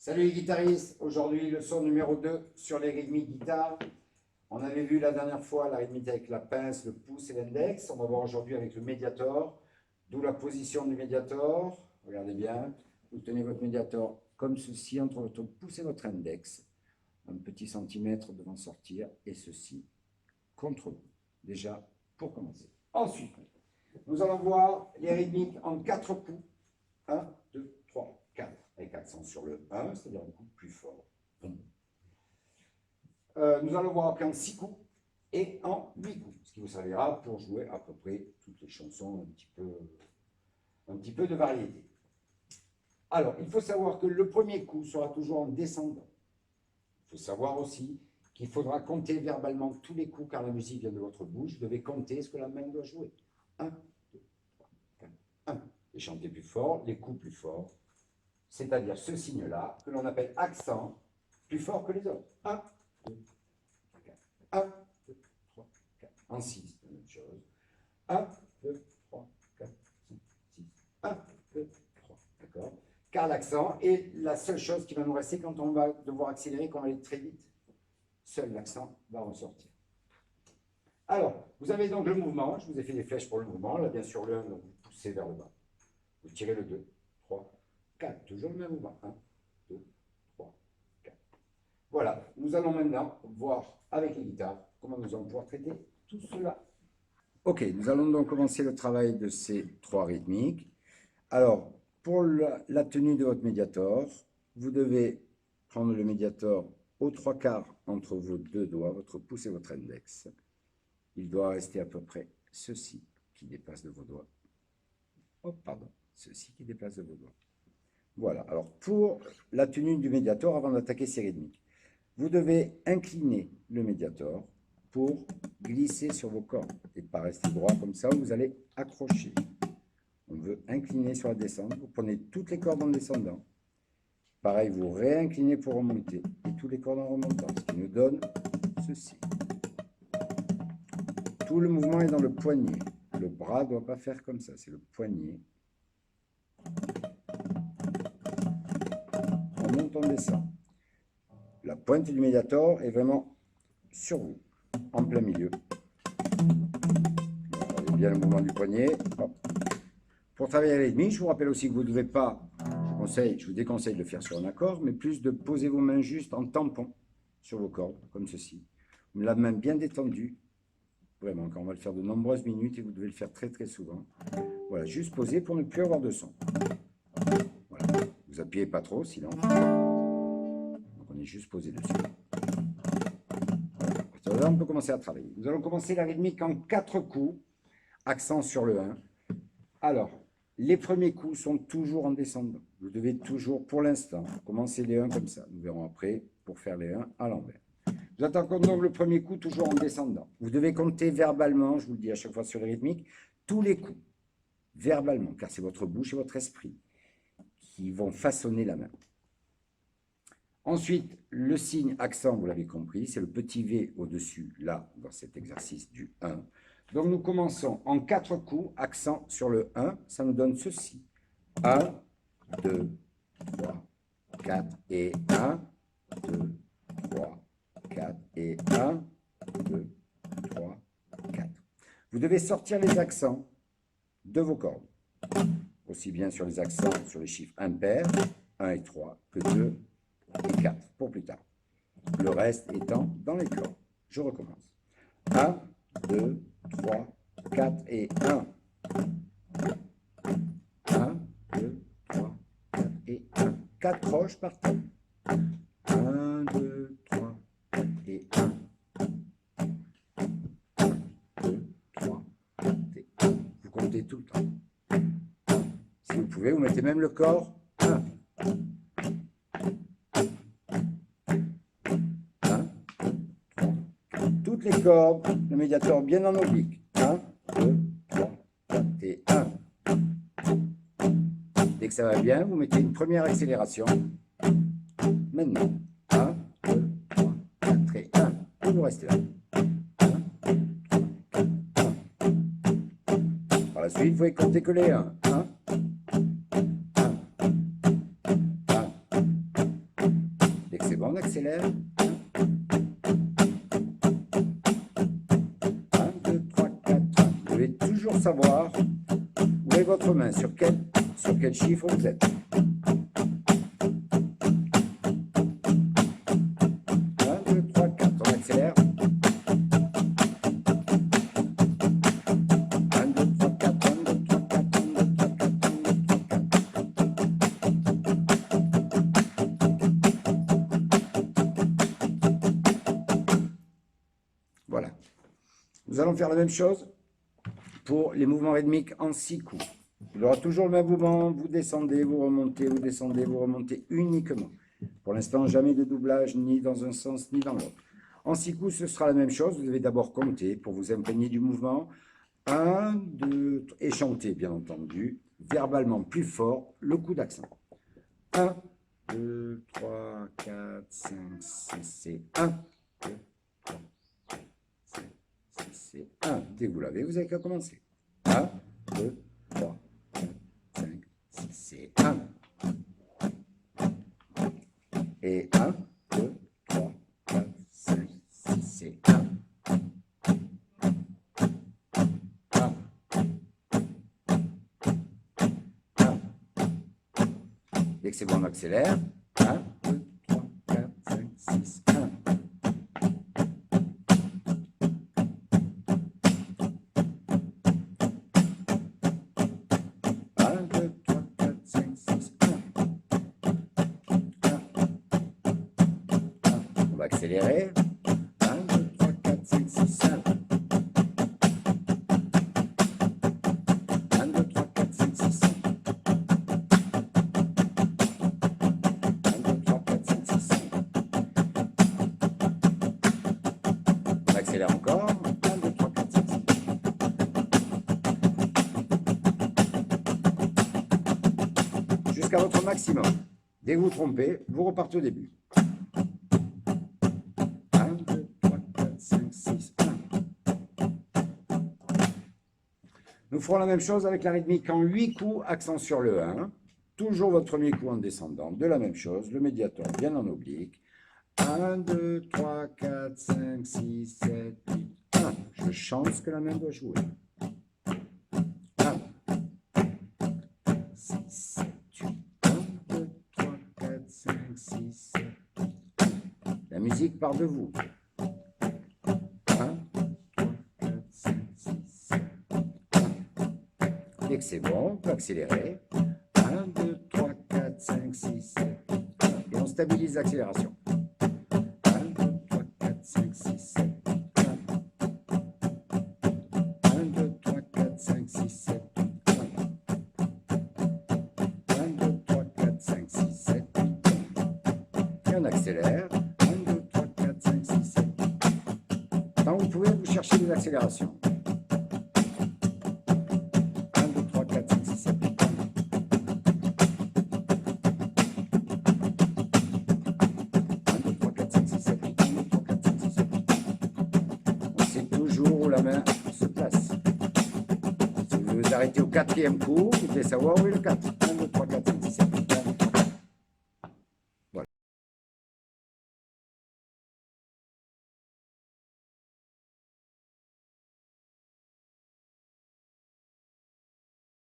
Salut les guitaristes, aujourd'hui leçon numéro 2 sur les rythmiques guitare. On avait vu la dernière fois la rythmique avec la pince, le pouce et l'index. On va voir aujourd'hui avec le médiator, d'où la position du médiator. Regardez bien, vous tenez votre médiator comme ceci entre votre pouce et votre index. Un petit centimètre devant sortir et ceci contre vous. Déjà pour commencer. Ensuite, nous allons voir les rythmiques en 4 coups. 1, 2, 3, 4. Avec accent sur le 1, c'est-à-dire un coup plus fort. Nous allons voir après en 6 coups et en 8 coups, ce qui vous servira pour jouer à peu près toutes les chansons, un petit peu de variété. Alors, il faut savoir que le premier coup sera toujours en descendant. Il faut savoir aussi qu'il faudra compter verbalement tous les coups, car la musique vient de votre bouche. Vous devez compter ce que la main doit jouer. 1, 2, 3, 4, 1. Et chanter plus fort, les coups plus forts. C'est-à-dire ce signe-là, que l'on appelle accent, plus fort que les autres. 1, 2, 4. 1, 2, 3, 4. En 6, la même chose. 1, 2, 3, 4, 5, 6. 1, 2, 3. D'accord? Car l'accent est la seule chose qui va nous rester quand on va devoir accélérer, quand on va aller très vite. Seul l'accent va ressortir. Alors, vous avez donc le mouvement. Je vous ai fait des flèches pour le mouvement. Là, bien sûr, le 1, donc vous poussez vers le bas. Vous tirez le 2, 3, 4. Toujours le même mouvement. 1, 2, 3, 4. Voilà. Nous allons maintenant voir avec les guitares comment nous allons pouvoir traiter tout cela. Ok, nous allons donc commencer le travail de ces 3 rythmiques. Alors, pour la tenue de votre médiator, vous devez prendre le médiator aux 3/4 entre vos 2 doigts, votre pouce et votre index. Il doit rester à peu près ceci qui dépasse de vos doigts. Oh, pardon, ceci qui dépasse de vos doigts. Voilà, alors pour la tenue du médiator, avant d'attaquer ces rythmiques, vous devez incliner le médiator pour glisser sur vos cordes et pas rester droit comme ça, où vous allez accrocher. On veut incliner sur la descente, vous prenez toutes les cordes en descendant. Pareil, vous réinclinez pour remonter et toutes les cordes en remontant, ce qui nous donne ceci. Tout le mouvement est dans le poignet. Le bras ne doit pas faire comme ça, c'est le poignet. On monte, on descend. La pointe du médiator est vraiment sur vous, en plein milieu. Regardez bien le mouvement du poignet. Hop. Pour travailler la rythmique, je vous rappelle aussi que vous ne devez pas, je vous déconseille de le faire sur un accord, mais plus de poser vos mains juste en tampon sur vos cordes, comme ceci. La main bien détendue, vraiment, quand on va le faire de nombreuses minutes, et vous devez le faire très très souvent. Voilà, juste poser pour ne plus avoir de son. Voilà, vous appuyez pas trop, sinon. Donc on est juste posé dessus. Voilà. Là, on peut commencer à travailler. Nous allons commencer la rythmique en 4 coups, accent sur le 1. Alors, les premiers coups sont toujours en descendant. Vous devez toujours, pour l'instant, commencer les 1 comme ça. Nous verrons après pour faire les 1 à l'envers. Nous attaquons donc le premier coup toujours en descendant. Vous devez compter verbalement, je vous le dis à chaque fois sur les rythmiques, tous les coups, verbalement, car c'est votre bouche et votre esprit qui vont façonner la main. Ensuite, le signe accent, vous l'avez compris, c'est le petit V au-dessus, là, dans cet exercice du 1. Donc nous commençons en 4 coups, accent sur le 1, ça nous donne ceci. 1, 2, 3, 4 et 1, 2, 3, 4 et 1, 2, 3, 4. Vous devez sortir les accents de vos cordes, aussi bien sur les accents sur les chiffres impairs, 1 et 3, que 2 et 4, pour plus tard. Le reste étant dans les cordes. Je recommence. 1, 2, 3, 4 et 1. 1, 2, 3, 4 et 1. 4 croches par temps. 1, 2, 3, 4 et 1. 2, 3, 4 et 1. Vous comptez tout le temps. Si vous pouvez, vous mettez même le corps. 1. 1, 2, 3, 4. Toutes les cordes, le médiator bien en oblique. 1, 2, 3, 4 et 1. Dès que ça va bien, vous mettez une première accélération. Maintenant, 1, 2, 3, 4 et 1. Et vous restez là. 1, 2, 3, 4, 1. Par la suite, vous pouvez compter que les 1. 1, 1, 1, accélère. 1, 2, 3, 4. Vous devez toujours savoir où est votre main, sur quel chiffre vous êtes. 1, 2, 3, 4. On accélère. 1, 2, 3, 4. 1, 2, 3, 4. 1, 2, 3, 4. 1, 2, 3, 4. Voilà. Nous allons faire la même chose pour les mouvements rythmiques en 6 coups. Il y aura toujours le même mouvement, vous descendez, vous remontez, vous descendez, vous remontez uniquement. Pour l'instant, jamais de doublage, ni dans un sens, ni dans l'autre. En 6 coups, ce sera la même chose. Vous devez d'abord compter pour vous imprégner du mouvement. 1, 2, et chanter, bien entendu, verbalement plus fort, le coup d'accent. 1, 2, 3, 4, 5, 6, et 1, 2, 3, 4, 5, 6, et 1. Dès que vous l'avez, vous n'avez qu'à commencer. 1, 2, 3, 4, 5, 6, et 1. Et 1, 2, 3, 4, 5, 6, et 1. 1. 1. Dès que c'est bon, on accélère. 1, 2, 3, 4, 5, 6, 1. 1, 2, 3, 4, 5, 6, 1. 1. On va accélérer. 1, 2, 3, 4, 5, 6, 1. 1, 2, 3, 4, 5, 6, 1. 1, 2, 3, 4, 5, 6, 1. On accélère encore. 1, 2, 3, 4, 5, 6. Jusqu'à votre maximum. Dès que vous trompez, vous repartez au début. 1, 2, 3, 4, 5, 6, 1. Nous ferons la même chose avec la rythmique en 8 coups, accent sur le 1. Toujours votre premier coup en descendant. De la même chose, le médiator bien en oblique. 1, 2, 3, 4, 5, 6, 7, 8, 1. Je chante ce que la main doit jouer. 1, 6, 7, 8. 1, 2, 3, 4, 5, 6, 7, 8. La musique part de vous. 1, 2, 3, 4, 5, 6, 7, 8, 1. Dès que c'est bon, on peut accélérer. 1, 2, 3, 4, 5, 6, 7, 8, 1. Et on stabilise l'accélération. 1, 2, 3, 4, 5, 6, 7, 8, 1. 1, 2, 3, 4, 5, 6, 7, 8, 1. 1, 2, 3, 4, 5, 6, 7, 8, 1. Et on accélère. 1, 2, 3, 4, 5, 6, 7, 8. Quand vous pouvez, vous cherchez des accélérations. 1, 2, 3, 4, 5, 6, 7, 8, 1. 1, 2, 3, 4, 5, 6, 7, 8. 1, 2, 3, 4, 5, 6, 7, 8. On sait toujours où la main se place. Si vous vous arrêtez au 4e coup, vous devez savoir où est le 4. 1, 2, 3, 4, 5, 6, 7, 8.